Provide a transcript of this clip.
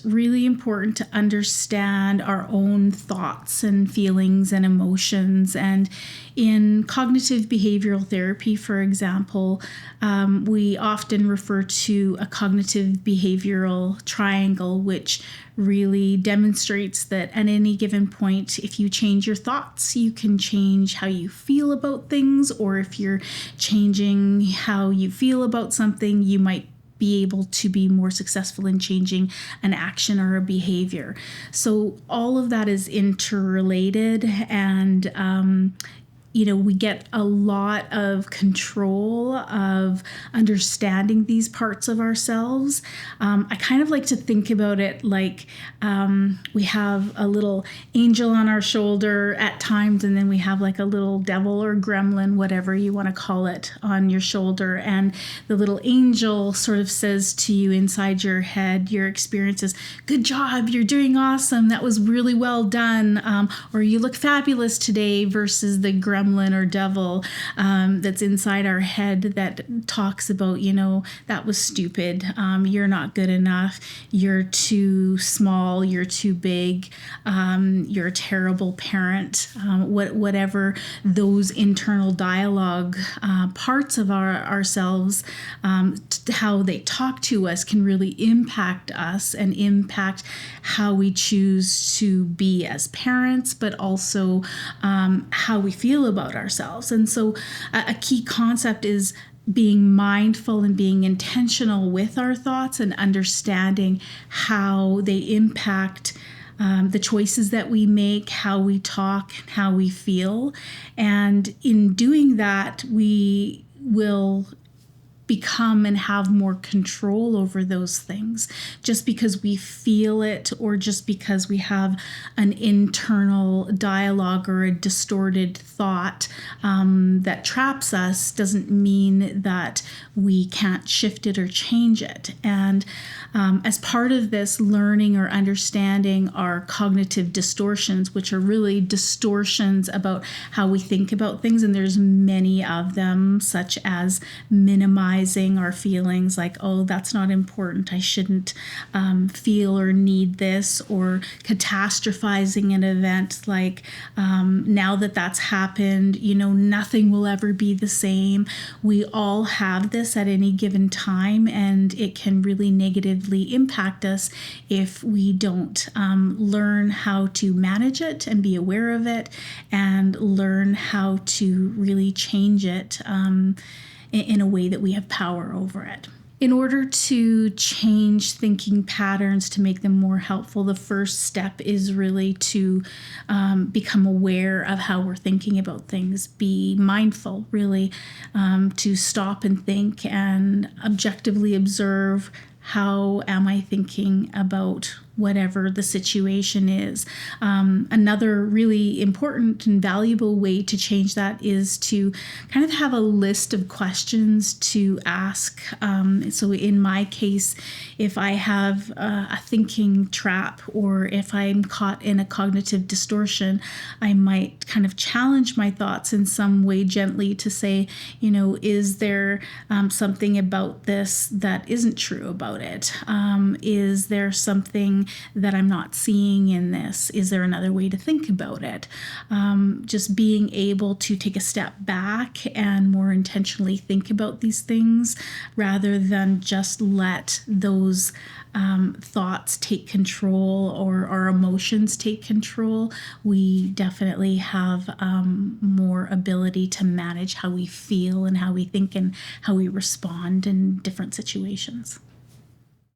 Really important to understand our own thoughts and feelings and emotions. And in cognitive behavioral therapy, for example, we often refer to a cognitive behavioral triangle, which really demonstrates that at any given point, if you change your thoughts, you can change how you feel about things, or if you're changing how you feel about something, you might be able to be more successful in changing an action or a behavior. So all of that is interrelated, and we get a lot of control of understanding these parts of ourselves. I kind of like to think about it like we have a little angel on our shoulder at times, and then we have like a little devil or gremlin, whatever you want to call it, on your shoulder. And the little angel sort of says to you inside your head, your experiences, "Good job, you're doing awesome, that was really well done," or "You look fabulous today," versus the gremlin or devil that's inside our head that talks about, "That was stupid, you're not good enough, you're too small, you're too big, you're a terrible parent," whatever those internal dialogue parts of ourselves, how they talk to us can really impact us and impact how we choose to be as parents, but also how we feel about ourselves. And so a key concept is being mindful and being intentional with our thoughts and understanding how they impact the choices that we make, how we talk, how we feel. And in doing that, we will become and have more control over those things. Just because we feel it, or just because we have an internal dialogue or a distorted thought that traps us, doesn't mean that we can't shift it or change it. And as part of this, learning or understanding our cognitive distortions, which are really distortions about how we think about things, and there's many of them, such as minimizing our feelings, like, "Oh, that's not important, I shouldn't feel or need this," or catastrophizing an event, like, "Now that that's happened, nothing will ever be the same." We all have this at any given time, and it can really negatively impact us if we don't learn how to manage it and be aware of it, and learn how to really change it in a way that we have power over it. In order to change thinking patterns to make them more helpful, the first step is really to become aware of how we're thinking about things. Be mindful, really, to stop and think and objectively observe, how am I thinking about whatever the situation is. Another really important and valuable way to change that is to kind of have a list of questions to ask. So in my case, if I have a thinking trap, or if I'm caught in a cognitive distortion, I might kind of challenge my thoughts in some way gently to say, is there something about this that isn't true about it? Is there something that I'm not seeing in this? Is there another way to think about it? Just being able to take a step back and more intentionally think about these things, rather than just let those thoughts take control, or our emotions take control. We definitely have more ability to manage how we feel and how we think and how we respond in different situations.